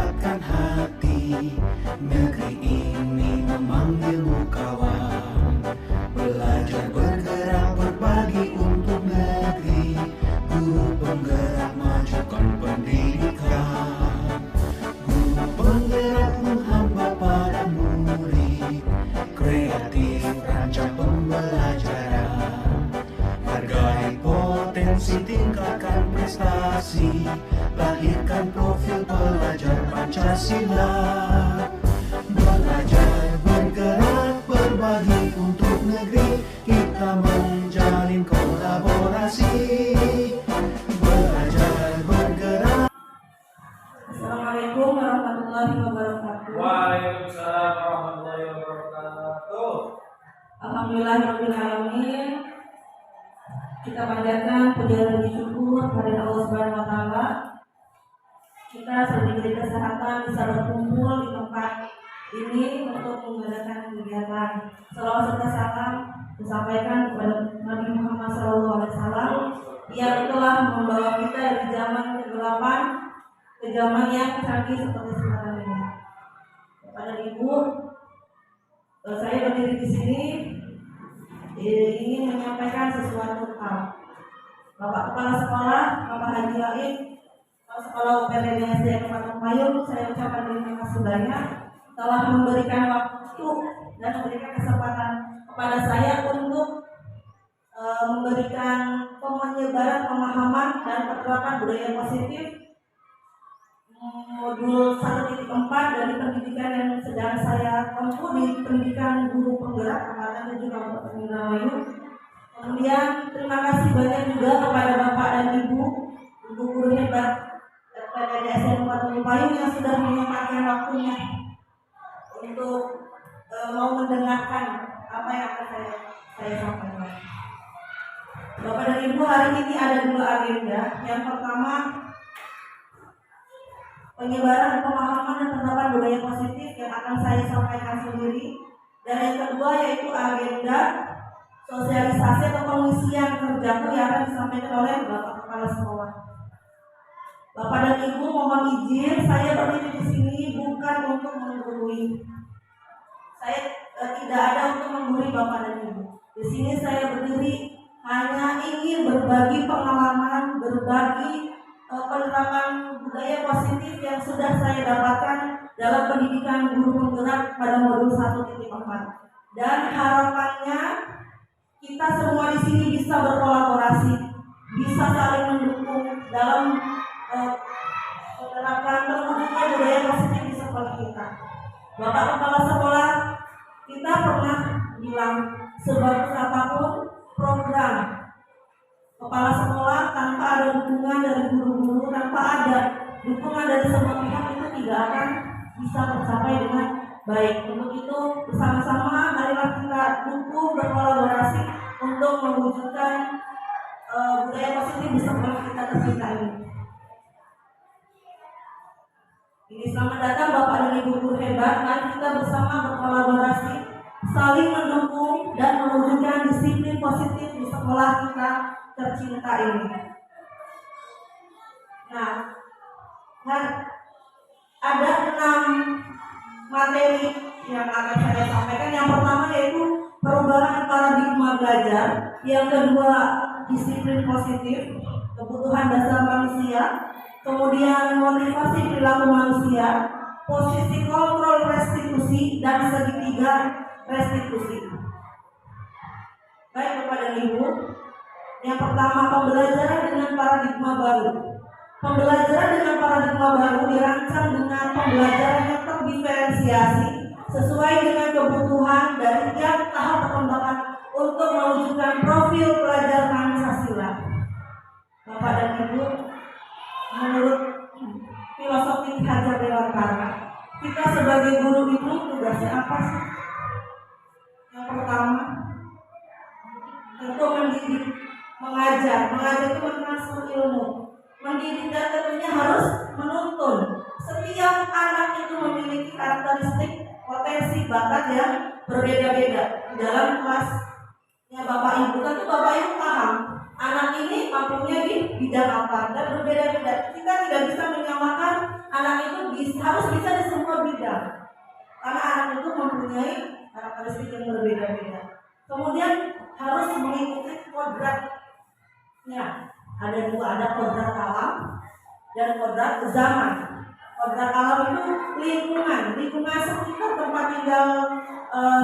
mendapatkan hati. Negeri ini memanggilmu kawan, belajar bergerak berbagi untuk negeri. Guru penggerak majukan pendidikan, guru penggerak menghamba pada murid. Kreatif rancang pembelajaran, hargai potensi, tingkatkan prestasi, lahirkan profil pelajar Pancasila. Belajar bergerak berbagi untuk negeri, kita menjalin kolaborasi. Belajar bergerak. Assalamualaikum warahmatullahi wabarakatuh. Waalaikumsalam warahmatullahi wabarakatuh. Alhamdulillahirabbil alamin. Kita panjatkan puja dan syukur kepada Allah Subhanahu wa taala. Kita sudah diberi kesehatan bisa berkumpul di tempat ini untuk mengadakan kegiatan. Salawat serta salam disampaikan kepada Nabi Muhammad SAW yang telah membawa kita dari zaman kegelapan ke zaman yang canggih seperti sekarang ini. Kepada Ibu, saya berdiri di sini ingin menyampaikan sesuatu hal. Bapak Kepala Sekolah, Bapak Haji Lain, Kepala Sekolah UPTN SD Kabupaten Payung, saya ucapkan terima kasih banyak telah memberikan waktu dan memberikan kesempatan kepada saya untuk memberikan penyebaran pemahaman dan penerapan budaya positif modul 1.4 dari pendidikan yang sedang saya tempuh di pendidikan guru penggerak angkatan 7 Kabupaten Indramayu. Kemudian terima kasih banyak juga kepada Bapak dan Ibu guru hebat PTN SD Kabupaten Payung yang sudah menyempatkan waktunya untuk mau mendengarkan apa yang akan saya sampaikan. Bapak dan Ibu, hari ini ada 2 agenda. Yang pertama, penyebaran pemahaman dan penerapan budaya positif yang akan saya sampaikan sendiri, dan yang kedua yaitu agenda sosialisasi atau pengisian kerjaku yang akan disampaikan oleh Bapak Kepala Sekolah. Bapak dan Ibu, mohon izin saya berdiri di sini bukan untuk menggurui. Saya tidak ada untuk menggurui Bapak dan Ibu. Di sini saya berdiri hanya ingin berbagi pengalaman, berbagi penerapan budaya positif yang sudah saya dapatkan dalam pendidikan guru penggerak pada modul 1.4. Dan harapannya kita semua di sini bisa berkolaborasi, bisa saling mendukung dalam menerapkan terwujudnya budaya positif di sekolah kita. Bapak Kepala Sekolah, kita pernah bilang sebagus apapun program kepala sekolah tanpa ada dukungan dari guru-guru, tanpa ada dukungan dari semua pihak itu tidak akan bisa tercapai dengan baik. Untuk itu bersama-sama marilah kita dukung, berkolaborasi untuk mewujudkan budaya positif di sekolah kita tercinta ini. Ini selamat datang Bapak dan Ibu guru hebat. Mari kita bersama berkolaborasi, saling mendukung dan mewujudkan disiplin positif di sekolah kita tercinta ini. Nah, ada 6 materi yang akan saya sampaikan. Yang pertama yaitu perubahan paradigma belajar, yang kedua disiplin positif, kebutuhan dasar manusia, kemudian motivasi perilaku manusia, posisi kontrol restitusi, dan segitiga restitusi. Baik Bapak dan Ibu, yang pertama pembelajaran dengan paradigma baru. Pembelajaran dengan paradigma baru dirancang dengan pembelajaran yang terdiferensiasi sesuai dengan kebutuhan dari tiap tahap perkembangan untuk mewujudkan profil pelajar Pancasila. Bapak dan Ibu, menurut filosofi Hajar Dewantara, kita sebagai guru itu tugasnya apa sih? Yang pertama, tentu mendidik, mengajar itu mentransfer ilmu. Mendidik dan tentunya harus menuntun. Setiap anak itu memiliki karakteristik, potensi, bakat yang berbeda-beda. Dalam kelasnya Bapak Ibu, tentu Bapak Ibu paham anak ini mampunya di bidang apa dan berbeda-beda. Kita tidak bisa menyamakan anak itu harus bisa di semua bidang. Karena anak itu mempunyai karakteristik yang berbeda-beda. Kemudian harus mengikuti kodratnya. Ada dua, ada kodrat alam dan kodrat zaman. Kodrat alam itu lingkungan sekitar tempat tinggal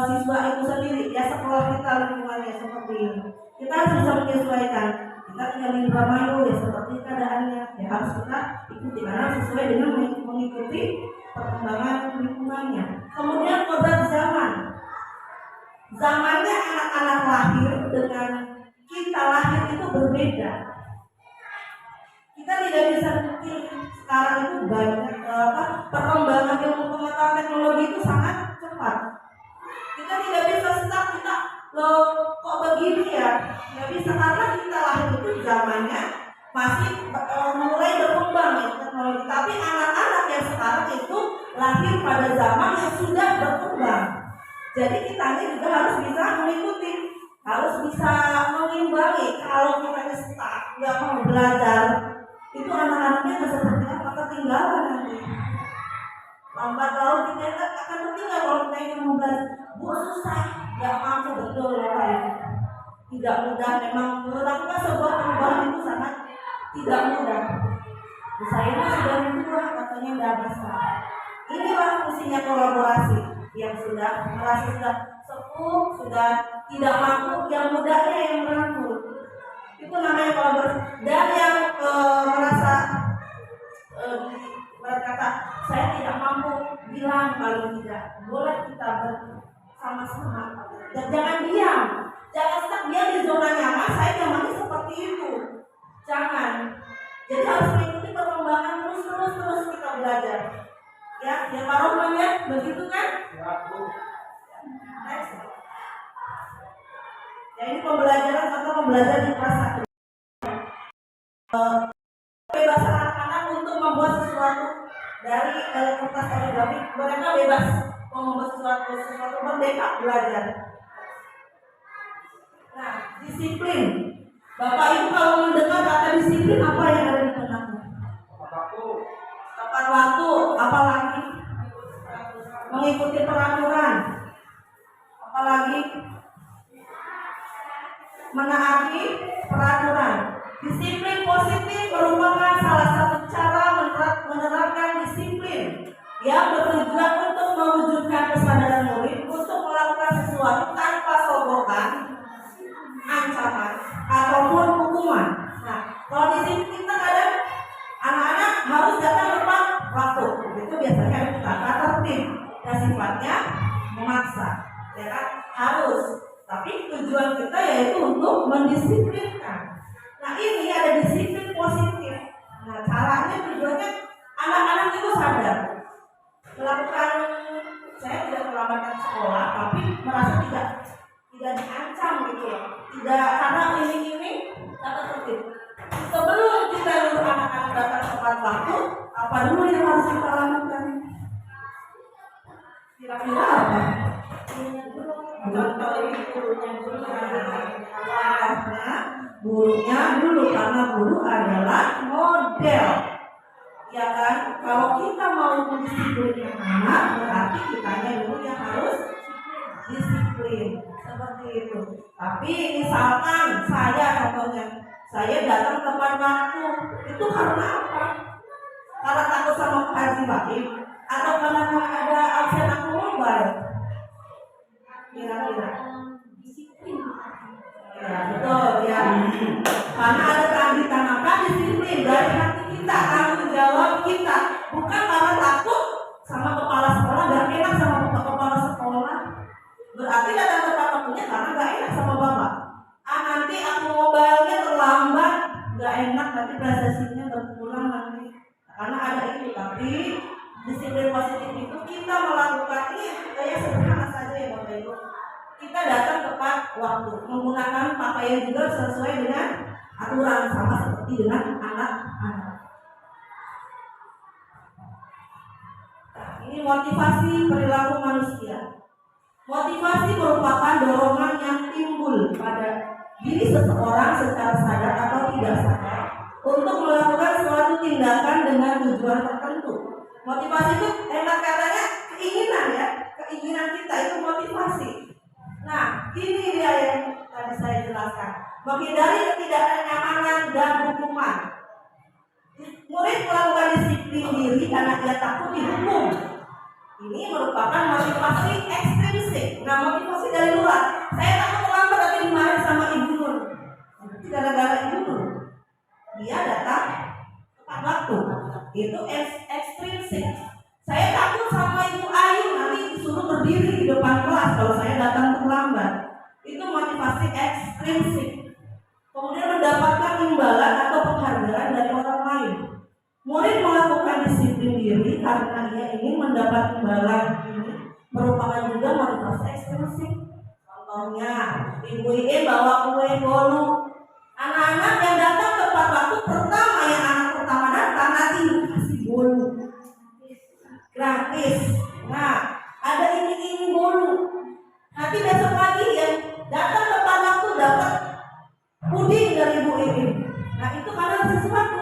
siswa itu sendiri. Ya sekolah kita lingkungannya seperti ini. Kita harus bisa menyesuaikan. Kita tinggal di Indramayu ya seperti keadaannya. Ya harus kita ikuti karena sesuai dengan mengikuti perkembangan lingkungannya. Kemudian kodrat zaman. Zamannya anak-anak lahir dengan kita lahir itu berbeda. Kita tidak bisa memilih. Sekarang itu banyak perkembangan ilmu pengetahuan teknologi itu sangat cepat. Kita tidak bisa stuck, kita kok begini ya? Nggak bisa karena kita lahir itu zamannya masih mulai berkembang ya teknologi. Tapi anak-anak yang sekarang itu lahir pada zaman yang sudah berkembang. Jadi kita juga harus bisa mengikuti, harus bisa mengimbangi. Kalau kita stuck, nggak mau belajar, itu anak-anaknya nggak seperti apa, ketinggalan nanti. Lambat laun kita akan tertinggal kalau kita ingin mau belajar. Bu susah, nggak mampu betul ya Pak ya. Tidak mudah memang melakukan sebuah perubahan itu sangat tidak mudah. Saya sudah tua katanya nggak bisa. Inilah fungsinya kolaborasi yang sudah merasa sudah sepuh, sudah tidak mampu, yang mudanya yang merangkul. Itu namanya kolaborasi. Dan yang merasa berkata saya tidak mampu, bilang paling tidak boleh kita bersama-sama. Dan jangan diam, jangan stuck dia di zona nyaman. Saya nyamannya seperti itu, jangan. Jadi harus mengikuti perkembangan terus kita belajar. Ya Pak Rohman ya, begitu kan? Ya, Bu. Next. Ya ini pembelajaran atau pembelajaran di kelas 1. Kebebasan anak-anak untuk membuat sesuatu dari kertas kaligrafi, mereka bebas mau membuat sesuatu merdeka belajar. Nah, disiplin. Bapak Ibu kalau mendengar kata disiplin, apa yang ada di benakmu? Tepat waktu, apalagi mengikuti peraturan, apalagi menaati peraturan. Disiplin positif merupakan salah satu cara menerapkan disiplin yang bertujuan untuk mewujudkan kesadaran murid untuk melakukan sesuatu tanpa sogokan, ancaman, ataupun hukuman. Nah, kalau disiplin kita kadang anak-anak harus datang tepat waktu. Itu biasanya itu kata tertib dan sifatnya memaksa. Ya kan? Harus. Tapi tujuan kita yaitu untuk mendisiplinkan. Nah ini ada disiplin positif. Nah caranya tujuannya anak-anak itu sadar melakukan, saya tidak terlambatkan sekolah, tapi merasa tidak diancam gitu loh. Tidak karena ini kata tertib. Sebelum kita nyuruh anak-anak datang tepat waktu, apa dulu yang harus kita lakukan? Kira-kira apa? Contoh ini gurunya dulu karena guru adalah model, ya kan? Kalau kita mau mendisiplinkan anak, berarti kitanya dulu yang harus disiplin seperti itu. Tapi misalkan saya contohnya, saya datang tepat waktu, itu karena apa? Karena takut sama kewajiban atau karena ada absen aku mobile? Kira-kira disiplin. Ya betul ya. Karena ada kelanjutan maka disiplin dari hati kita, tanggung jawab kita, bukan karena takut sama kepala sekolah, gak enak sama kepala sekolah. Berarti datang tepat waktunya karena gak enak sama bapak. Nanti aku mobilenya terlambat, gak enak nanti presentasinya berpulang nanti. Karena ada itu, tapi disiplin positif itu kita melakukan ini kayak sederhana saja ya Bapak Ibu. Kita datang tepat waktu, menggunakan pakaian juga sesuai dengan aturan, sama seperti dengan anak-anak. Nah, ini motivasi perilaku manusia. Motivasi merupakan dorongan yang timbul pada diri seseorang secara sadar atau tidak sadar untuk melakukan suatu tindakan dengan tujuan tertentu. Motivasi itu enak katanya keinginan ya, keinginan kita itu motivasi. Nah, ini dia yang tadi saya jelaskan. Menghindari ketidaknyamanan dan hukuman. Murid melakukan disiplin diri karena ia takut dihukum. Ini merupakan motivasi ekstrinsik. Nah, motivasi dari luar. Saya takut terlambat nanti dimarahin sama ibu Nur. Itu gara-gara ibu Nur. Dia datang tepat waktu. Itu ekstrinsik. Saya takut sama ibu Ayu nanti disuruh berdiri di depan kelas kalau saya datang terlambat. Itu motivasi ekstrinsik. Kemudian mendapatkan imbalan atau penghargaan dari orang lain. Murid melakukan disiplin diri karena ia ingin mendapat imbalan. Ini merupakan juga motivasi ekstrinsik. Contohnya, ibu IE bawa kue bolu. Anak-anak yang datang tepat waktu pertama, yang anak pertama datang nanti dikasih bolu gratis. Nah, ada ini bolu. Nanti besok lagi yang datang tepat waktu dapat puding dari ibu ini. Nah, itu karena sesuatu.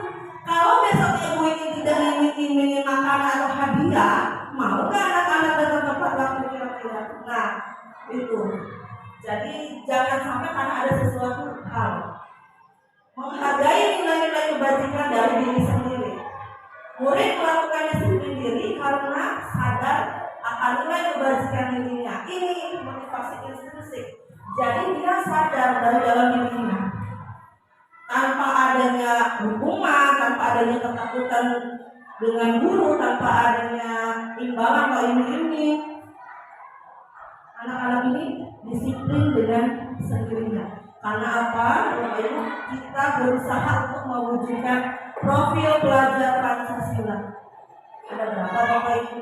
Kalau besok ibu ini tidak ingin makanan atau hadiah, mau nggak anak-anak datang tepat waktu kira-kira? Nah, itu. Jadi jangan sampai karena ada sesuatu hal. Menghargai nilai-nilai kebajikan dari diri sendiri. Murid melakukan disiplin diri karena sadar akan nilai kebajikan dirinya. Ini motivasi intrinsik. Jadi dia sadar dari dalam dirinya. Tanpa adanya hukuman, tanpa adanya ketakutan dengan guru, tanpa adanya imbalan atau iming-iming, anak-anak ini disiplin dengan sendirinya. Karena apa? Yaitu kita berusaha untuk mewujudkan profil pelajar Pancasila. Ada berapa Bapak Ibu?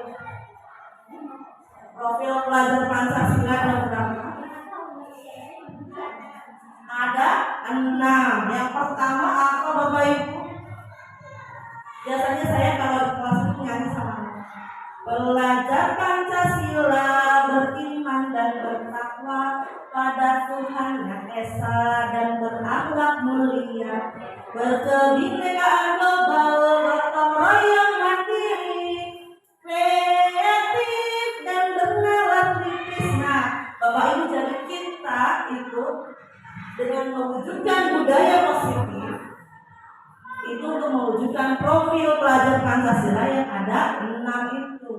Profil pelajar Pancasila ada berapa? Ada 6. Yang pertama apa Bapak Ibu? Biasanya saya kalau di kelas itu nyanyi sama anak. Belajar Pancasila, beriman dan bertakwa pada Tuhan yang esa dan berakhlak mulia, berkebinekaan global, gotong royong mandiri, kreatif dan bernalar kritis. Nah, Bapak Ibu, jadi kita itu dengan mewujudkan budaya positif itu untuk mewujudkan profil pelajar Pancasila yang ada 6 itu.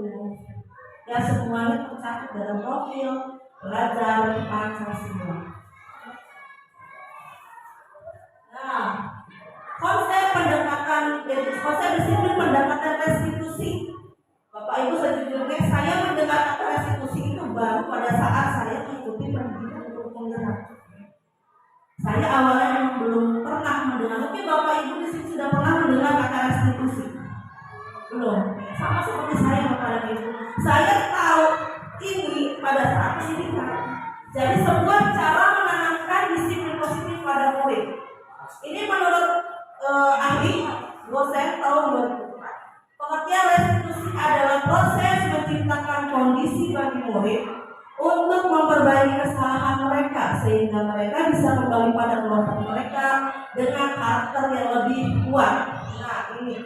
Ya, semuanya tercakup dalam profil pelajar Pancasila. Nah, konsep disiplin pendekatan restitusi. Bapak Ibu, sejujurnya saya mendekatkan restitusi itu baru pada saat saya mengikuti pendidikan untuk penggerak. Saya awalnya memang belum pernah mendengar. Mungkin Bapak Ibu di sini sudah pernah mendengar kata restitusi? Belum. Sama seperti saya Bapak Ibu. Saya tahu ini pada saat pendidikan. Jadi sebuah cara menanamkan disiplin positif pada murid. Ini menurut ahli dosen tahun 2004. Pengertian restitusi adalah proses menciptakan kondisi bagi murid untuk memperbaiki kesalahan mereka sehingga mereka bisa kembali pada kelompok mereka dengan karakter yang lebih kuat. Nah, ini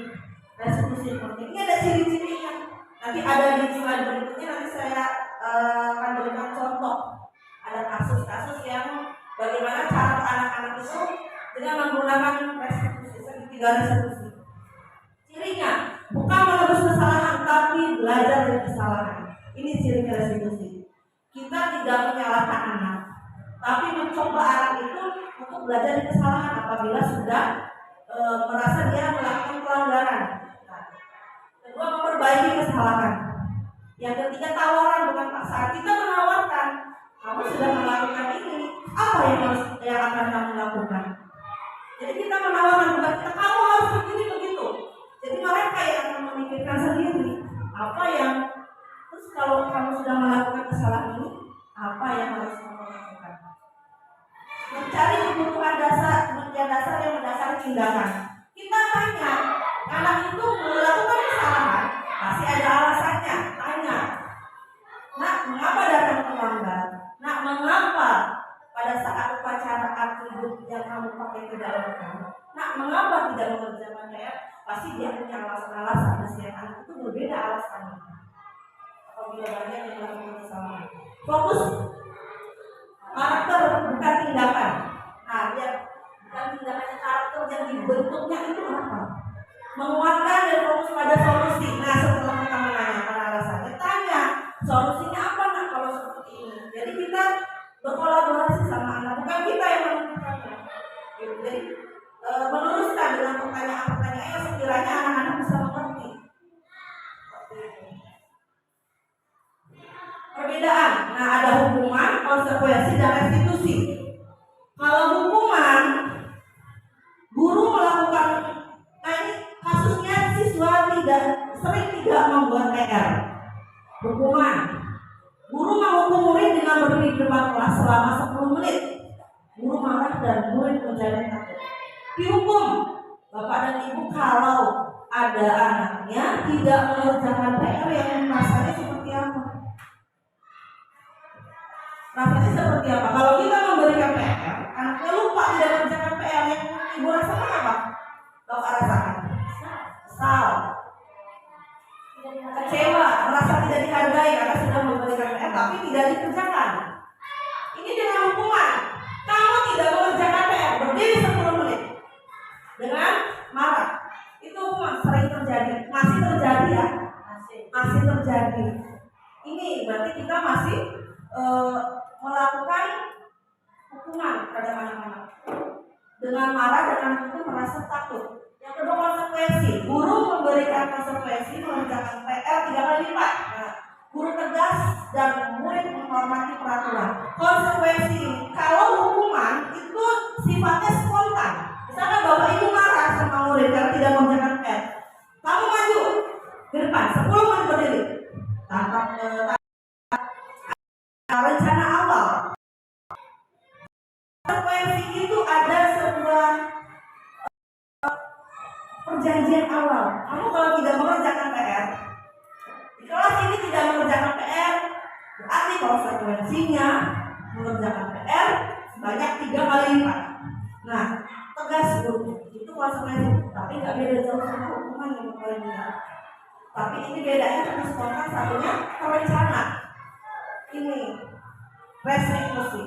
restitusi seperti ini ada ciri-cirinya. Nanti ada di slide berikutnya, nanti saya akan berikan contoh. Ada kasus-kasus yang bagaimana cara anak-anak itu dengan menggunakan restitusi, segitiga restitusi. Cirinya bukan menebus kesalahan tapi belajar dari kesalahan. Ini ciri restitusi. Kita tidak menyalahkan anak, tapi mencoba anak itu untuk belajar dari kesalahan apabila sudah merasa dia melakukan pelanggaran. Nah, kedua, memperbaiki kesalahan. Yang ketiga, tawaran bukan paksaan. Kita menawarkan, kamu sudah melakukan ini, apa yang akan kamu lakukan? Jadi kita menawarkan bukan kita, kamu harus begini begitu. Jadi mereka yang akan memikirkan sendiri apa yang. Terus kalau kamu sudah melakukan kesalahan ini, apa yang harus kamu lakukan? Mencari kebutuhan dasar yang mendasari tindakan. Kita tanya, anak itu melakukan kesalahan, pasti ada alasannya. Tanya, nak, mengapa datang terlambat? Nak, mengapa pada saat upacara atribut yang kamu pakai tidak lengkap? Nak, mengapa tidak mengerjakannya? Pasti dia punya alasan-alasan. Setiap anak itu berbeda alasan. alasannya. Apabila banyak yang melakukan kesalahan. Fokus karakter bukan tindakan. Nah, lihat bukan tindakan, karakter yang dibentuknya itu apa? Menguatkan dan fokus pada solusi. Nah, setelah kita menanyakan alasannya, tanya solusinya apa nak kalau seperti ini. Jadi kita berkolaborasi sama anak, bukan kita yang menentukannya. Jadi meneruskan dengan pertanyaan-pertanyaan yang sekiranya anak-anak bisa mengerti. Perbedaan. Nah, ada hukuman, konsekuensi, dan restitusi. Kalau hukuman, guru melakukan, nah ini kasusnya siswa sering tidak membuat PR. Hukuman, guru menghukum murid dengan berdiri di depan kelas selama 10 menit. Guru marah dan murid menjadi takut. Dihukum, bapak dan ibu kalau ada anaknya tidak mengerjakan PR yang rasanya seperti apa? Rasanya seperti apa? Kalau kita memberikan PR, anaknya lupa tidak mengerjakan PR yang ibu rasakan apa? Bapak rasakan kesal, kecewa, merasa tidak dihargai karena sudah memberikan PR tapi tidak dikerjakan. Ini dengan hukuman. Kamu tidak mengerjakan PR, berdiri 10 menit dengan marah. Itu hukuman sering terjadi, masih terjadi ya, masih terjadi. Ini berarti kita masih melakukan hukuman pada anak-anak. Dengan marah dan anak itu merasa takut. Yang kedua, konsekuensi. Guru memberikan konsekuensi mengerjakan PR 3 kali lipat. Nah, guru tegas dan murid menghormati peraturan. Konsekuensi. Kalau hukuman itu sifatnya spontan. Misalnya bapak ibu marah sama murid karena tidak mengerjakan PR. Kamu maju ke depan 10 menit berdiri. Tanpa rencana awal. Konsekuensi itu ada sebuah perjanjian awal. Kamu kalau tidak mengerjakan PR, di kelas ini tidak mengerjakan PR, berarti konsekuensinya mengerjakan PR sebanyak 3 kali lipat. Nah, tegas guru, itu konsekuensi. Tapi nggak beda jauh sama hukuman yang kalian lihat. Tapi ini bedanya satu spontan, satunya terencana. Ini restitusi.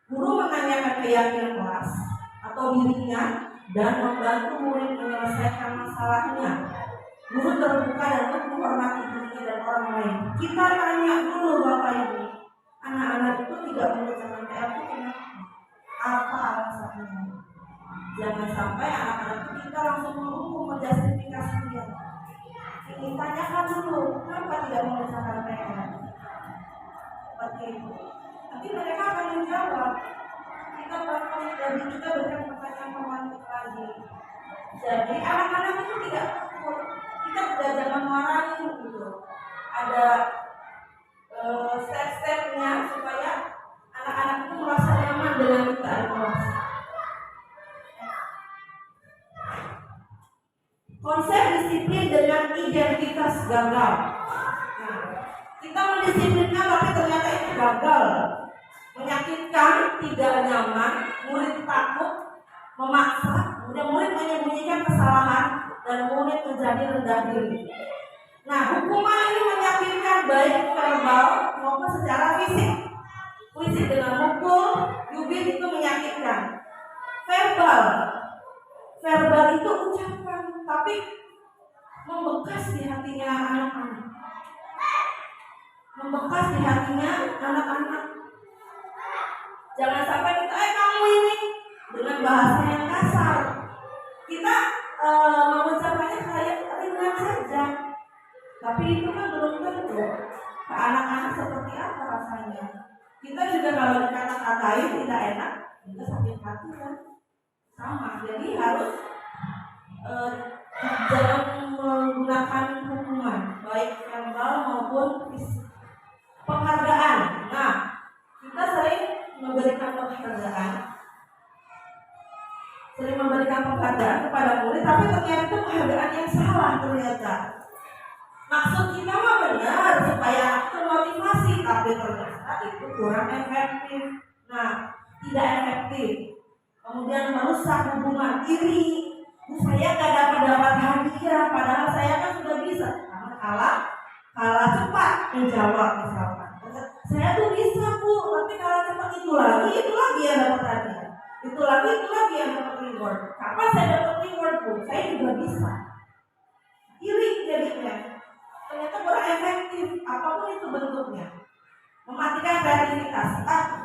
Guru menanyakan keyakinan kelas atau dirinya dan membantu murid menyelesaikan masalahnya. Guru terbuka dan menghormati dirinya dan orang lain. Kita tanya dulu bapak ibu, anak-anak itu tidak mengerjakan PR itu kenapa? Apa alasannya? Jangan sampai anak-anak itu kita langsung menghukum, menjustifikasi dia. Ini tanyakan dulu, kenapa tidak mengerjakan PR? Seperti itu. Nanti mereka akan menjawab. Kita berikan pertanyaan lagi. Jadi anak-anak itu tidak takut. Kita tidak jangan marahin gitu. Ada step-stepnya supaya anak-anak itu merasa nyaman dengan kita di kelas. Konsep disiplin dengan identitas gagal. Nah, kita mendisiplinkan tapi ternyata itu gagal, menyakitkan, tidak nyaman, murid takut, memaksa, kemudian murid menyembunyikan kesalahan dan murid menjadi rendah diri. Nah, hukuman ini menyakitkan baik verbal maupun secara fisik. Fisik dengan mukul, jubir itu menyakitkan. Verbal itu ucapan, tapi membekas di hatinya anak-anak. Membekas di hatinya anak-anak. Jangan sampai kita, kamu ini dengan bahasa yang kasar. Kita mengucapkannya kayak ringan saja. Tapi itu kan belum tentu ke anak-anak seperti apa rasanya. Kita juga kalau dikata-katain tidak enak, juga sakit hati kan. Sama, jadi harus jangan menggunakan hukuman baik verbal maupun fisik. Penghargaan. Nah, kita sering memberikan penghargaan kepada murid, tapi ternyata itu penghargaan yang salah ternyata. Maksud kita mah benar supaya termotivasi, tapi ternyata itu kurang efektif. Nah, tidak efektif. Kemudian merusak hubungan iri. Saya gak dapat hadiah, padahal saya kan sudah bisa. Karena kalah kalah cepat menjawab misalkan. Saya tuh bisa bu, tapi kalah cepat itu lagi yang dapat hadiah. Itu lagi yang dapat reward. Kapan saya dapat reward bu? Saya juga bisa. Iri jadinya. Ternyata kurang efektif, apapun itu bentuknya. Mematikan kreativitas.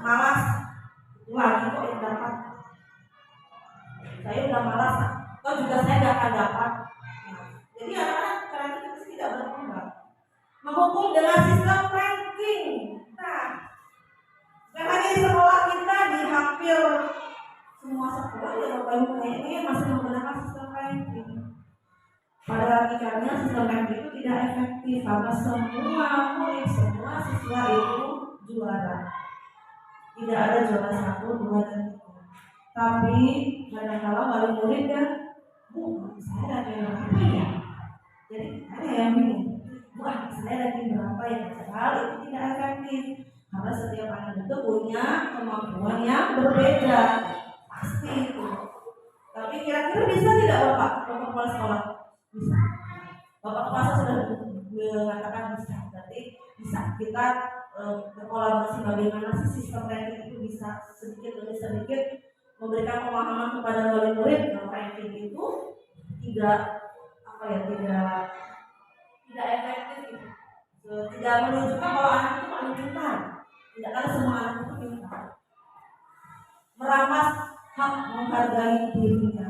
Malas. Itu lagi kok yang dapat. Saya udah malas. Atau juga saya nggak akan dapat. Jadi anak-anak kreativitas tidak berkembang. Menghukum dengan sistem ranking. Nah, karena di sekolah kita di hampir semua sekolah ya Bapak Ibu kayaknya masih menggunakan sistem ranking. Pada hakikatnya sistem ranking itu tidak efektif karena semua murid, semua siswa itu juara. Tidak ada juara 1, 2, dan 3. Tapi kadang-kadang wali murid dan saya ada yang berapa ya? Jadi ada yang bingung. Wah, saya lagi berapa ya? Padahal itu tidak efektif karena setiap anak itu punya kemampuan yang berbeda, pasti itu. Tapi kira-kira bisa tidak Bapak kepala sekolah? Bisa. Bapak kepala sudah mengatakan bisa. Berarti bisa kita berkolaborasi bagaimana sih sistem ranking itu bisa sedikit demi sedikit memberikan pemahaman kepada wali murid bahwa ranking itu tidak efektif gitu. Tidak menunjukkan bahwa anak itu paling pintar. Tidak karena semua anak itu pintar. Merampas hak menghargai dirinya.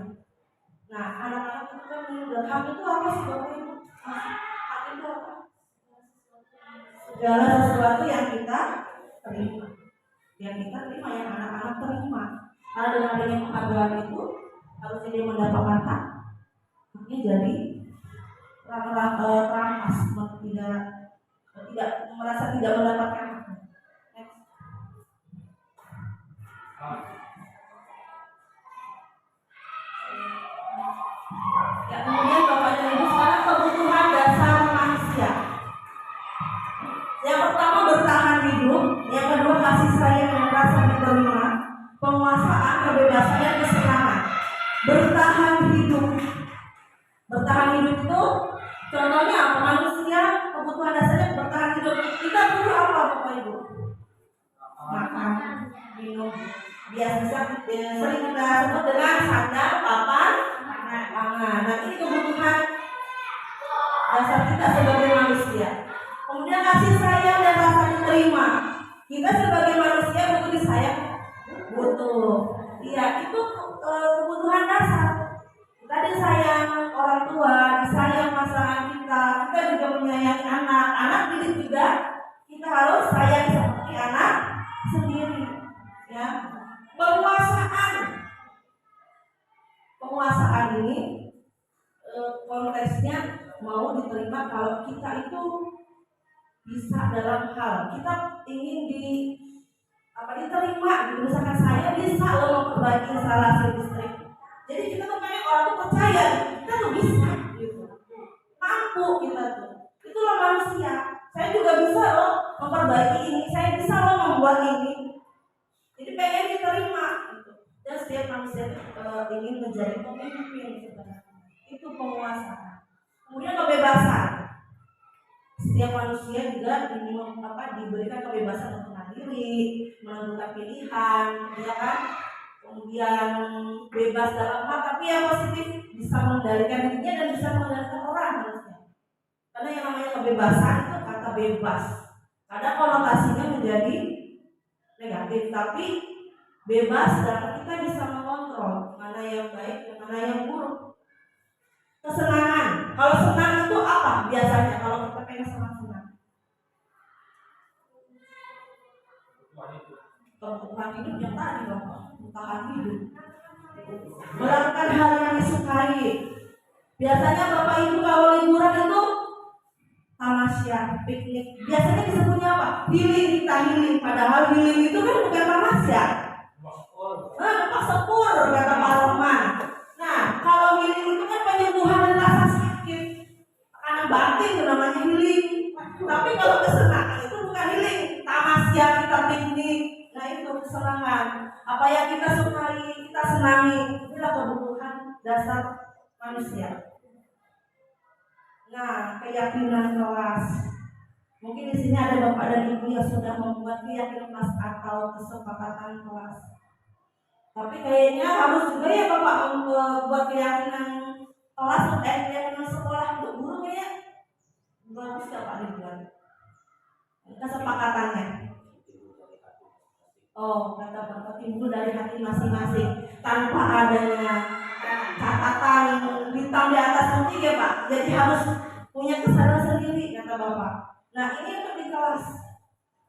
Nah, anak-anak itu kan menurut hak itu apa sih Bapak Ibu? Hak itu apa? Segala sesuatu yang kita terima. Yang kita terima, yang anak-anak terima. Karena dengan adanya penghargaan itu harus dia mendapatkan hak. Haknya jadi terampas, tidak merasa tidak mendapatkan haknya. Ya, kemudian Bapak dan Ibu sekarang kebutuhan dasar manusia. Yang pertama bertahan hidup, yang kedua kasih sayang dan rasa diterima, penguasaan, kebebasan dan kesenangan. Bertahan hidup. Bertahan hidup itu contohnya apa? Manusia kebutuhan dasarnya bertahan hidup. Kita butuh apa Bapak Ibu? Makan, minum. Biasa sering kita sebut dengan sandang, papan, pangan. Nah ini kebutuhan dasar kita sebagai manusia. Kemudian kasih sayang dan rasa diterima. Kita sebagai manusia butuh disayang, butuh. Iya itu kebutuhan dasar. Kita disayang orang tua, disayang pasangan kita juga menyayangi anak. Anak didik juga kita harus sayang seperti anak sendiri. Ya, penguasaan ini konteksnya mau diterima kalau kita itu bisa dalam hal kita ingin diterima gitu. Misalkan saya bisa memperbaiki instalasi listrik. Jadi kita tuh kayak orang tuh percaya kita tuh bisa gitu. Mampu kita tuh. Itulah manusia. Saya juga bisa loh memperbaiki ini, saya bisa loh membuat ini. Jadi pengen diterima gitu. Dan setiap manusia ingin menjadi pemimpin sebenarnya. Itu penguasaan. Kemudian kebebasan. Setiap manusia juga diberikan kebebasan untuk mandiri, menentukan pilihan, ya kan? Kemudian bebas dalam hal, tapi yang positif bisa mengendalikan dirinya dan bisa mengendalikan orang harusnya. Karena yang namanya kebebasan itu kata bebas. Ada konotasinya menjadi negatif, tapi bebas dalam kita bisa mengontrol mana yang baik dan mana yang buruk. Kesenangan. Kalau senang itu apa biasanya kalau kita pengen senang-senang? Kebutuhan hidup yang tadi Bapak. Bertahan hidup. Melakukan hal yang disukai. Biasanya Bapak Ibu kalau liburan itu tamasya, piknik. Biasanya disebutnya apa? Healing, kita healing. Padahal healing itu kan bukan tamasya. Pak sepur kata Pak Roman. Nah, kalau healing itu kan penyembuhan dan rasa sakit. Karena batin itu namanya healing. Tapi kalau kesenangan itu bukan healing. Tamasya, kita piknik. Nah itu kesenangan. Apa yang kita sukai, kita senangi. Inilah kebutuhan dasar manusia. Nah, keyakinan kelas. Mungkin di sini ada bapak dan ibu yang sudah membuat keyakinan kelas atau kesepakatan kelas. Tapi kayaknya harus juga ya bapak membuat keyakinan kelas keyakinan sekolah untuk guru ya. Bagus ya pak dibuat kesepakatannya. Oh, kata bapak timbul dari hati masing-masing tanpa adanya catatan hitam di atas putih ya pak. Jadi harus punya kesadaran sendiri kata bapak. Nah ini untuk di kelas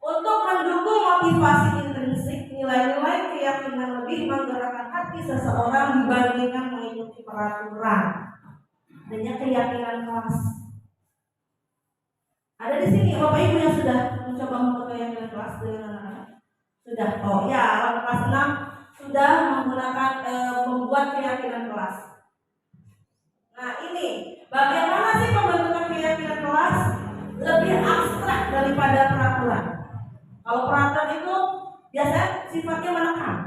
untuk mendukung motivasi intrinsik, nilai-nilai keyakinan lebih menggerakkan hati seseorang dibandingkan mengikuti peraturan. Adanya keyakinan kelas. Ada di sini bapak ibu yang sudah mencoba membuat keyakinan kelas dengan anak-anak. Sudah. Oh ya, kelas 6 sudah menggunakan membuat keyakinan kelas. Nah ini bagaimana sih pembentukan keyakinan kelas? Lebih abstrak daripada peraturan. Kalau peraturan itu biasanya sifatnya menekan,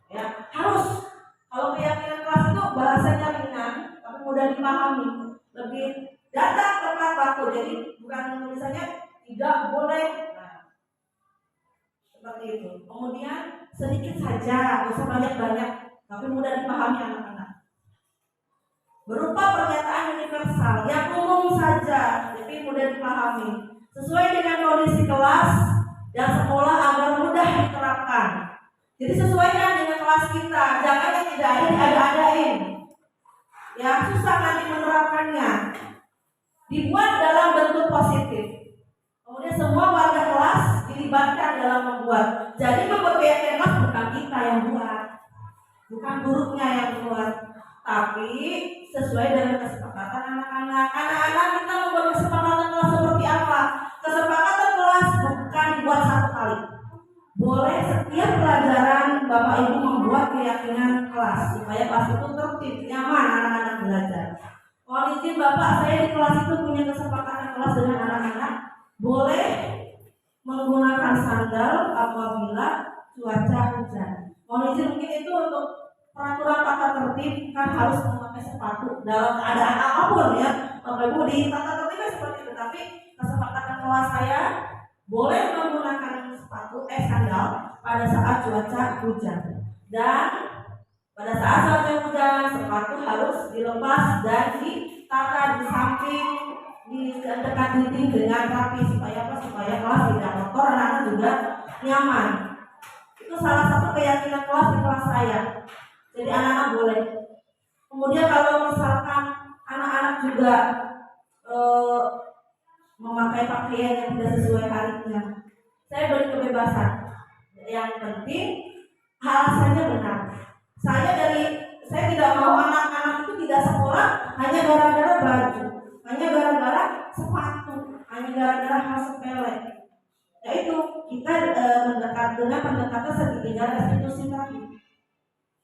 ya harus. Kalau keyakinan kelas itu bahasanya ringan, tapi mudah dipahami, lebih datar tepat waktu. Jadi bukan tulisannya tidak boleh, nah, seperti itu. Kemudian sedikit saja, nggak usah banyak-banyak, tapi mudah dipahami anak-anak. Berupa pernyataan universal yang umum saja, tapi mudah dipahami, sesuai dengan kondisi kelas dan sekolah agar mudah diterapkan. Jadi sesuaikan dengan kelas kita, jangan yang tidak ada-adain. Ya susah nanti menerapkannya. Dibuat dalam bentuk positif. Kemudian semua warga kelas dilibatkan dalam membuat. Jadi membuat keyakinan kelas bukan kita yang buat, bukan gurunya yang buat, tapi sesuai dengan kesepakatan anak-anak. Anak-anak kita membuat kesepakatan kelas seperti apa? Kesepakatan kelas bukan dibuat satu kali. Boleh setiap pelajaran Bapak Ibu membuat keyakinan kelas supaya kelas itu tertib, nyaman anak-anak belajar. Mohon izin Bapak, saya di kelas itu punya kesepakatan kelas dengan anak-anak. Boleh menggunakan sandal apabila cuaca hujan. Mohon izin mungkin itu untuk peraturan tata tertib kan harus memakai sepatu dalam keadaan apapun ya. Bapak Ibu di tata tertibnya seperti itu. Tapi kesepakatan kelas saya boleh menggunakan sandal pada saat cuaca hujan. Dan pada saat cuaca hujan sepatu harus dilepas dan ditata di samping di dekat dinding dengan rapi supaya apa? Supaya kelas tidak kotor, anak-anak juga nyaman. Itu salah satu keyakinan kelas di kelas saya. Jadi anak-anak boleh. Kemudian kalau misalkan anak-anak juga memakai pakaian yang tidak sesuai harinya, saya beri kebebasan. Yang penting alasannya benar. Saya tidak mau anak-anak itu tidak sekolah hanya gara-gara baju, hanya gara-gara sepatu, hanya gara-gara hal sepele. Yaitu kita mendekat dengan pendekatan segitiga restitusi tadi.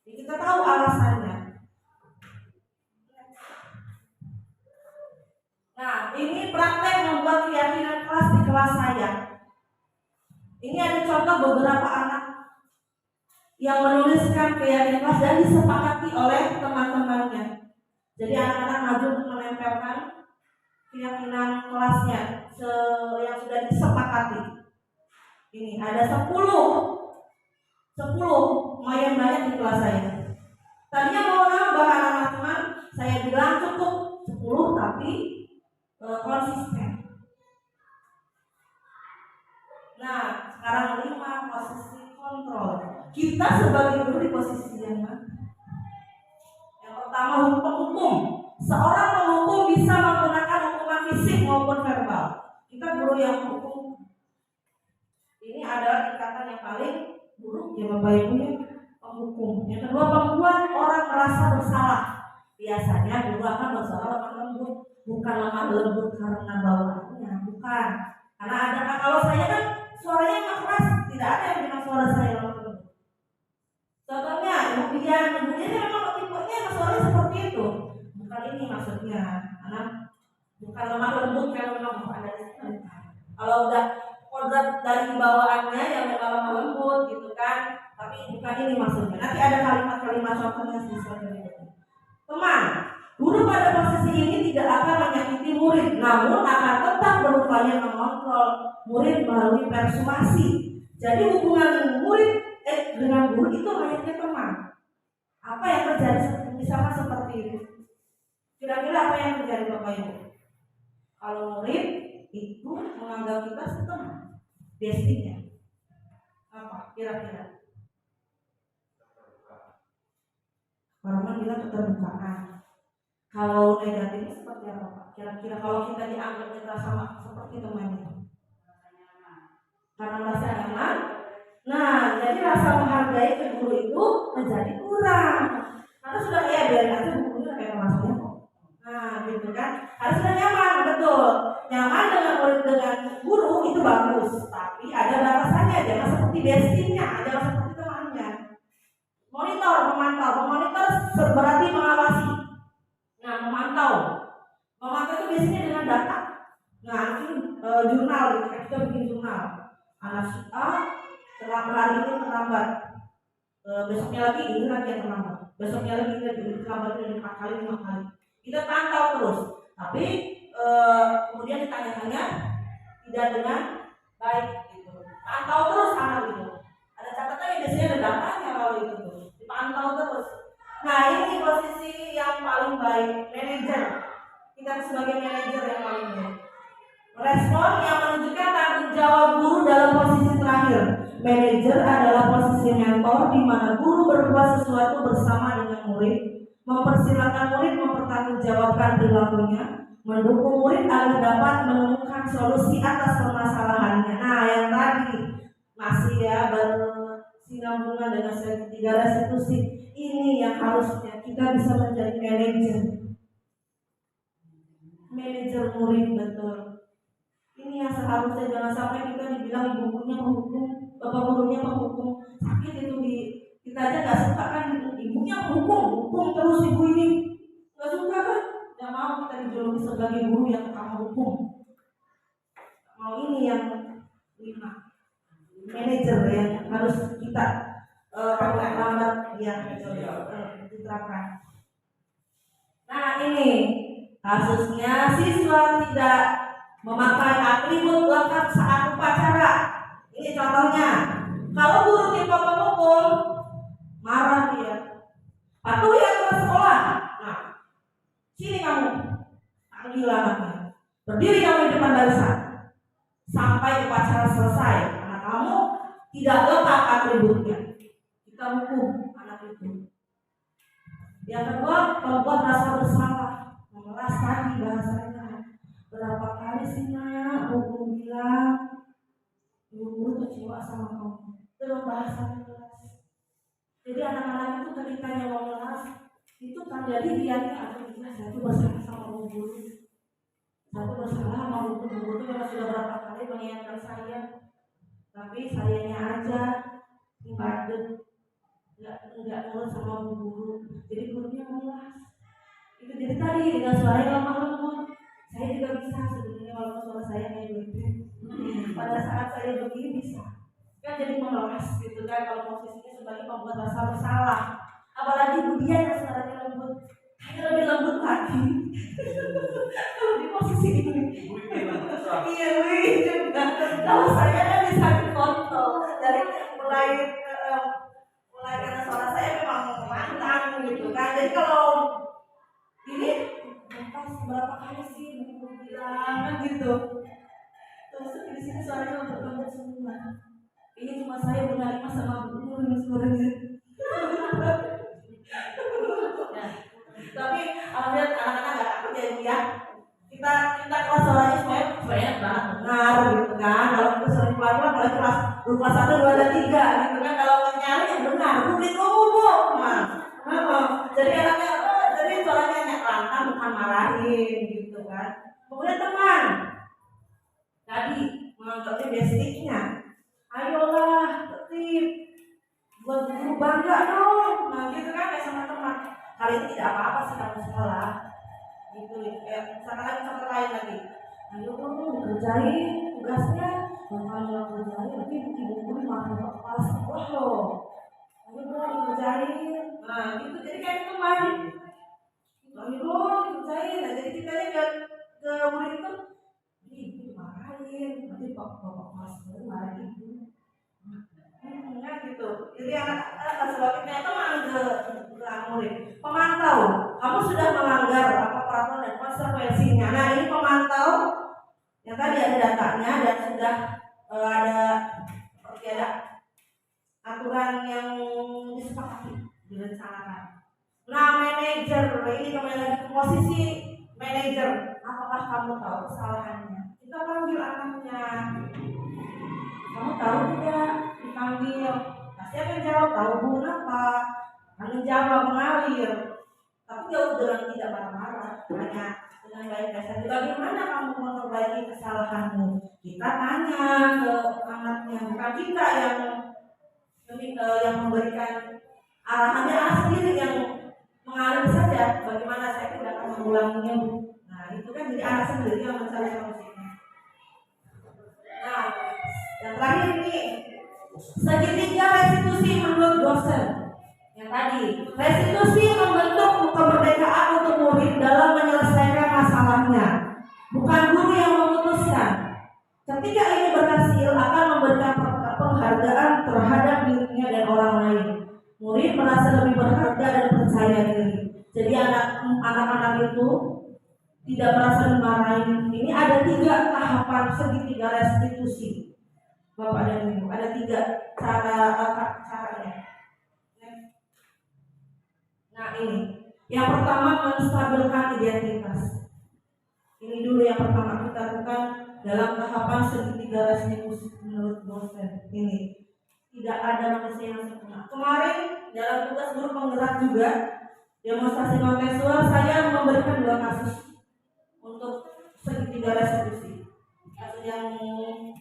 Kita tahu alasannya. Nah, ini praktek membuat keyakinan kelas di kelas saya. Ini ada contoh beberapa anak yang menuliskan keyakinan kelas dan disepakati oleh teman-temannya. Jadi anak-anak maju untuk menempelkan keyakinan kelasnya yang sudah disepakati. Ini ada 10 lumayan banyak di kelas saya. Tadinya mau nambah anak-anak teman, saya bilang cukup 10 tapi konsisten. Nah, sekarang 5 posisi kontrol. Kita sebagai guru di posisi yang mana? Yang pertama hukum. Seorang penghukum bisa menggunakan hukuman fisik maupun verbal. Kita guru yang hukum. Ini adalah tingkatan yang paling buruk ya Bapak Ibu ya, penghukum. Yang kedua pembuat orang merasa bersalah. Biasanya guru akan bersalah lemah lembut, bukan lemah lembut karena bawaannya, bukan. Karena ada kalau saya kan suaranya nggak keras, tidak ada yang bilang suara saya lemah lembut. Contohnya, kemudian memang tipenya suaranya seperti itu. Bukan ini maksudnya, karena bukan lemah lembut kalau memang bukan ada di sini. Kalau udah kodrat dari bawaannya yang memang lemah lembut gitu kan, tapi bukan ini maksudnya. Nanti ada kalimat-kalimat contohnya di slide berikutnya. Teman, Guru pada posisi ini tidak akan menyakiti murid, namun akan tetap berupaya mengontrol murid melalui persuasi. Jadi hubungan murid dengan guru itu layaknya teman. Apa yang terjadi misalkan seperti itu? Kira-kira apa yang terjadi Bapak Ibu? Kalau murid itu menganggap kita teman, bestinya, apa kira-kira? Orang bilang keterbukaan. Kalau negatifnya seperti apa Pak? Kira-kira kalau kita dianggap kita sama seperti temannya, karena merasa nyaman. Nah, jadi rasa menghargai ke guru itu menjadi kurang. Karena sudah biarin aja gurunya kayak masuknya kok. Nah, gitu kan? Harus sudah nyaman, betul. Nyaman dengan murid dengan guru itu bagus, tapi ada batasannya. Jangan seperti bestinya, jangan seperti temannya. Monitor, memonitor berarti mengawasi. Nah, memantau itu biasanya dengan data. Nah, itu jurnal gitu, kita bikin jurnal. Anak si A hari ini terlambat, besoknya lagi ini lagi yang terlambat, besoknya lagi ini terlambat dari 4 kali 5 kali. Kita pantau terus, tapi kemudian ditanya-tanya tidak dengan baik gitu. Pantau terus anak itu. Ada catatannya biasanya ada datanya kalau itu tuh. Dipantau terus. Nah, ini posisi yang paling baik, manajer. Kita sebagai manajer yang paling baik. Respon yang menunjukkan tanggung jawab guru dalam posisi terakhir. Manajer adalah posisi mentor di mana guru berbuat sesuatu bersama dengan murid, mempersilahkan murid mempertanggungjawabkan perilakunya, mendukung murid agar dapat menemukan solusi atas permasalahannya. Nah, yang tadi masih bersinambungan dengan segitiga restitusi. Ini yang harusnya kita bisa menjadi manajer murid, betul. Ini yang seharusnya, jangan sampai kita dibilang ibu gurunya penghukum, bapak gurunya penghukum. Sakit itu kita aja nggak suka kan, ibunya hukum terus ibu ini nggak suka kan? Nggak mau kita dijuluki sebagai guru yang tukang hukum. Mau ini yang 5 manajer yang harus kita lambat diterapkan. Nah, ini kasusnya siswa tidak memakai atribut lengkap saat upacara. Ini contohnya. Kalau guru tipe pemukul, marah dia. Patuhi aturan sekolah. Nah, sini kamu, panggil anaknya. Berdiri kamu di depan barisan sampai upacara selesai. Anak kamu tidak lengkap atributnya. Kita hukum anak itu. Yang kedua, membuat rasa bersalah, memelas tadi bahasanya. Berapa kali sih nak guru bilang guru kecewa sama kamu dalam bahasa kelas. Jadi anak-anak itu ketika yang memelas itu kan jadi dia saya itu bersalah sama guru. Saya itu bersalah sama guru itu memang sudah berapa kali mengingatkan saya, tapi sayanya aja ibadet nggak nurut sama guru. Jadi gurunya memelas. Itu jadi tadi dengan suara yang lemah. Saya juga bisa sebenarnya walaupun suara saya kayak gitu. Pada saat saya begini bisa. Kan jadi memelas gitu kan kalau posisinya sebagai pembuat rasa bersalah. Apalagi Budian yang suaranya lembut. Saya lebih lembut lagi. Kalau di posisi ini. Iya, juga. Kalau saya kan bisa dikontrol dari mulai karena suara saya memang mantang gitu kan. Jadi kalau ini berapa kali sih guru bilang kan gitu. Terus di sini suaranya lembut semua. Ini cuma saya menerima sama guru yang suaranya. Tapi alhamdulillah anak-anak nggak takut ya. Kita kelas suaranya supaya banget benar gitu kan. Kalau kita sering pelan-pelan mulai kelas 1, 2, dan 3 gitu kan. Kalau nyari yang benar, publik umum. Jadi anaknya jadi suaranya enak lantang bukan marahin gitu kan. Kemudian teman tadi menganggapnya basicnya, ayolah tertib, buat guru bangga dong. Nah gitu kan kayak sama teman. Kali ini tidak apa-apa sih kamu sekolah gitu contoh lain lagi. Ayo dong kerjain tugasnya. Kalau nggak kerjain nanti ibu guru malah kepala sekolah loh. Ayo dong kerjain. Nah gitu jadi kayak teman. ini dong dikerjain. Nah, jadi kita ke murid itu, ini ibu dimarahin, nanti bapak kelas baru marah ibu. Kan gitu. Jadi anak sebaliknya itu manggil ke murid, pemantau. Kamu sudah melanggar apa peraturan dan konsekuensinya. Nah ini pemantau yang tadi ada datanya dan sudah ada seperti ada aturan yang disepakati direncanakan. Nah manajer ini kembali lagi ke posisi manajer. Apakah kamu tahu kesalahannya? Kita panggil anaknya. Kamu tahu tidak? Dipanggil. Pasti akan jawab tahu bu apa. Akan jawab mengalir. Tapi jauh dengan tidak marah-marah. Hanya dengan baik saja. Bagaimana kamu memperbaiki kesalahanmu? Kita tanya ke anaknya, bukan kita yang memberikan arahannya, anak sendiri yang mengalir saja. Bagaimana saya tidak akan mengulanginya bu. Nah itu kan jadi anak sendiri yang mencari solusinya. Nah yang terakhir ini segitiga restitusi menurut dosen. Yang tadi restitusi membentuk kemerdekaan untuk murid dalam menyelesaikan masalahnya, bukan guru yang memutuskan. Ketika ini berhasil akan memberikan penghargaan terhadap dirinya dan orang lain. Murid merasa lebih berharga dan percaya diri. Jadi anak-anak itu tidak merasa dimarahin. Ini ada 3 tahapan segitiga restitusi. Bapak dan Ibu, ada 3 caranya. Nah ini, yang pertama menstabilkan identitas. Ini dulu yang pertama kita lakukan dalam tahapan segitiga restitusi menurut dosen. Ini tidak ada manusia yang sempurna. Kemarin dalam tugas guru penggerak juga demonstrasi kontekstual saya memberikan 2 kasus untuk segitiga restitusi. Kasus yang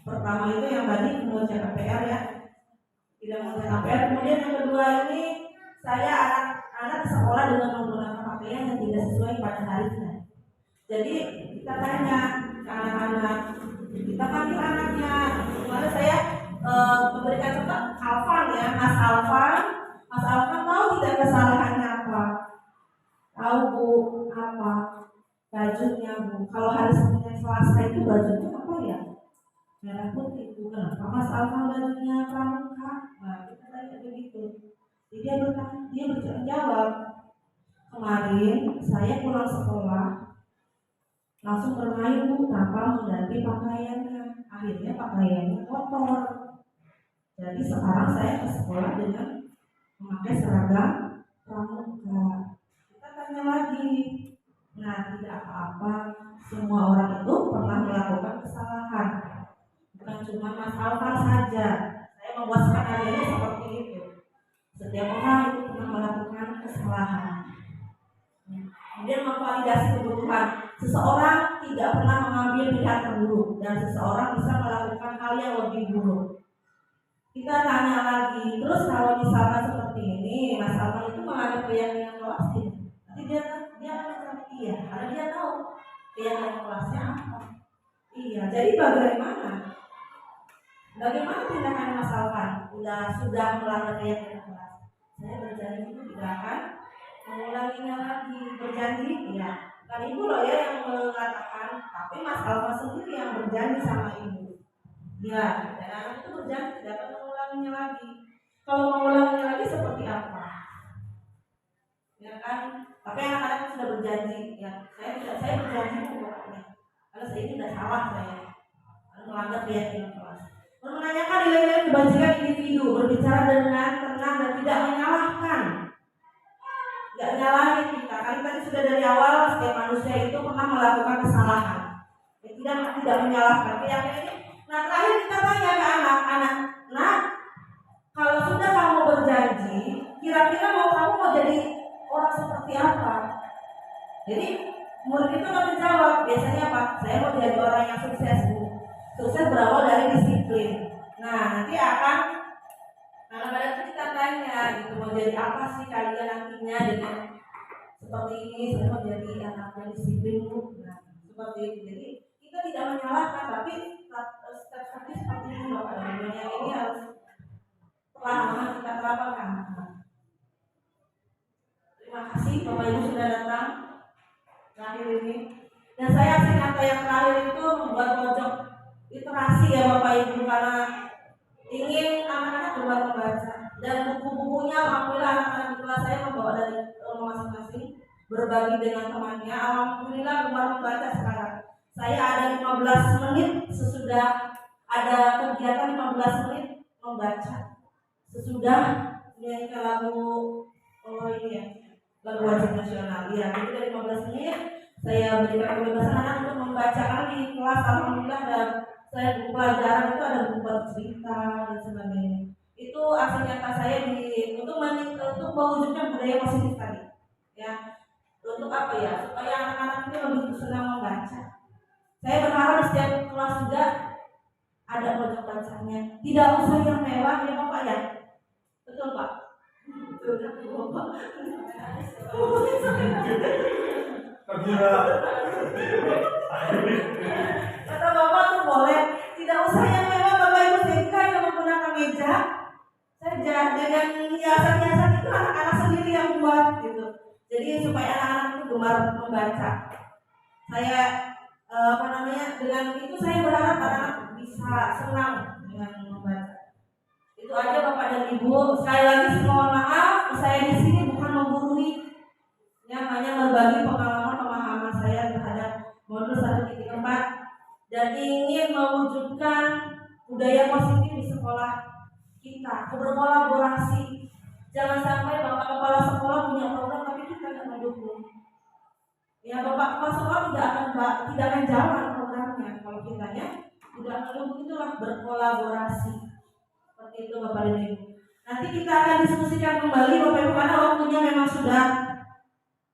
pertama itu yang tadi mengucapkan KPR ya, tidak mengucapkan KPR. Kemudian yang kedua ini saya anak sekolah dengan menggunakan pakaian yang tidak sesuai pada harinya. Jadi kita tanya ke anak-anak, kita panggil anaknya. Kemarin saya memberikan contoh Alvan ya, Mas Alvan tahu tidak kesalahannya apa? Tahu bu, apa? Bajunya bu. Kalau hari Senin Selasa itu bajunya apa ya? Merah putih bu. Kenapa Mas Alvan bajunya pramuka? Nah kita tanya begitu. Jadi dia berjawab, kemarin saya pulang sekolah langsung bermain bu tanpa mengganti pakaiannya. Akhirnya pakaiannya kotor. Jadi sekarang saya ke sekolah dengan memakai seragam pramuka. Kita tanya lagi. Nah tidak apa-apa, semua orang itu pernah melakukan kesalahan. Bukan cuma Mas Alvan saja. Saya membuat skenario seperti itu. Setiap orang itu pernah melakukan kesalahan. Kemudian memvalidasi kebutuhan. Seseorang tidak pernah mengambil pilihan terburuk dan seseorang bisa melakukan hal yang lebih buruk. Kita tanya lagi, terus kalau misalkan seperti ini, Mas Alvan itu mengalami keyakinan kelasnya. Nanti dia akan menjawab iya, karena dia tahu keyakinan kelasnya apa. Iya, jadi bagaimana tindakan Mas Alvan? Sudah melanggar keyakinan kelas. Saya berjanji tidak akan mengulanginya lagi. Berjanji, iya. Bukan ibu loh ya yang mengatakan, tapi Mas Alvan sendiri yang berjanji sama ibu. Ya, dan anak itu berjanji tidak akan mengulanginya lagi. Kalau mengulanginya lagi seperti apa? Ya kan? Tapi anak-anak sudah berjanji. Ya, saya berjanji pokoknya. Kalau saya ini tidak salah saya. Melanggar keyakinan kelas. Menanyakan nilai-nilai kebajikan individu, berbicara dengan tenang dan tidak menyalahkan. Tidak nyalahin kita. Kan tadi sudah dari awal setiap manusia itu pernah melakukan kesalahan. Tidak menyalahkan. Keyakinan ini. Nah terakhir kita tanya ke anak-anak. Nah kalau sudah kamu berjanji, kira-kira kamu mau jadi orang seperti apa? Jadi murid itu akan menjawab. Biasanya Pak, saya mau jadi orang yang sukses bu. Sukses berawal dari disiplin. Nah nanti akan kadang-kadang kita tanya gitu, mau jadi apa sih kalian nantinya dengan seperti ini? Saya mau jadi anak yang disiplin bu. Nah seperti itu. Jadi kita tidak menyalahkan, tapi step-stepnya seperti ini Bapak dan Ibu. Yang ini harus perlahan-lahan kita terapkan. Terima kasih Bapak Ibu sudah datang. kasih ya Bapak Ibu karena ingin anak-anak gemar membaca dan buku-bukunya alhamdulillah anak-anak di kelas saya membawa dari rumah masing-masing berbagi dengan temannya. Alhamdulillah gemar membaca sekarang. Saya ada 15 menit sesudah ada kegiatan 15 menit membaca. Sesudah menyanyikan lagu ini ya, lagu wajib nasional. Ya, jadi dari 15 menit saya berikan kebebasan anak untuk membaca karena di kelas alhamdulillah ada saya buku pelajaran itu ada buku cerita dan sebagainya. Itu aksi nyata saya untuk mewujudkan budaya positif tadi. Ya, untuk apa ya? Supaya anak-anak itu lebih senang membaca. Saya berharap di setiap kelas juga ada pojok bacanya. Tidak usah yang mewah ya Bapak ya. Betul Pak? Betul Bapak. Kata Bapak tuh boleh. Tidak usah yang mewah Bapak Ibu TK yang menggunakan meja saja dengan hiasan-hiasan itu anak-anak sendiri yang buat gitu. Jadi supaya anak-anak itu gemar membaca. Saya dengan itu saya berharap anak-anak bisa senang dengan membaca. Itu aja Bapak dan Ibu. Sekali lagi mohon maaf, saya di sini bukan menggurui, yang hanya berbagi pemahaman saya terhadap modul 1.4 dan ingin mewujudkan budaya positif di sekolah kita, berkolaborasi. Jangan sampai Bapak Kepala Sekolah punya program tapi kita tidak mendukung. Ya Bapak Kepala Sekolah tidak akan jalan programnya kalau kitanya tidak mendukung. Itulah berkolaborasi. Seperti itu Bapak dan Ibu. Nanti kita akan diskusikan kembali Bapak Ibu karena waktunya memang sudah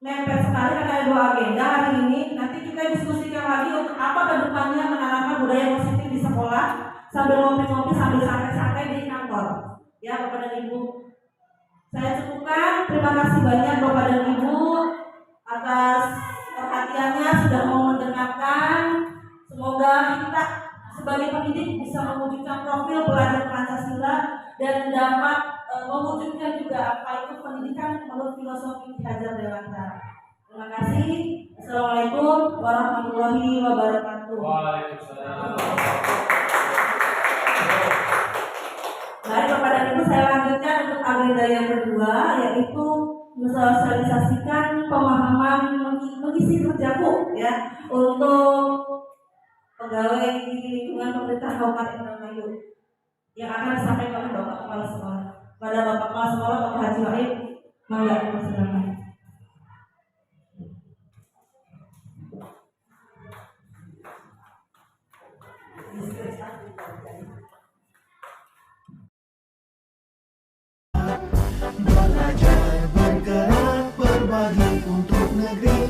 mepet sekali karena ada 2 agenda hari ini. Nanti kita diskusikan lagi untuk apa kedepannya menanamkan budaya positif di sekolah sambil ngopi-ngopi sambil santai-santai di kantor. Ya Bapak dan Ibu. Saya cukupkan. Terima kasih banyak Bapak dan Ibu atas perhatiannya sudah mau mendengarkan. Semoga kita sebagai pendidik bisa mewujudkan profil pelajar Pancasila dan dapat mewujudkan juga apa itu pendidikan menurut filosofi Ki Hajar Dewantara. Terima kasih. Assalamualaikum warahmatullahi wabarakatuh. Waalaikumsalam. Baik Bapak dan Ibu, saya lanjutkan untuk agenda yang kedua, yaitu mensosialisasikan pemahaman mengisi kerjaku ya untuk pegawai di lingkungan pemerintah Kabupaten Indramayu yang akan disampaikan oleh Bapak Kepala Sekolah. Pada Bapak Kepala Sekolah Bapak Haji Wahid, mangga dipersilakan. Belajar bergerak berbagi untuk negeri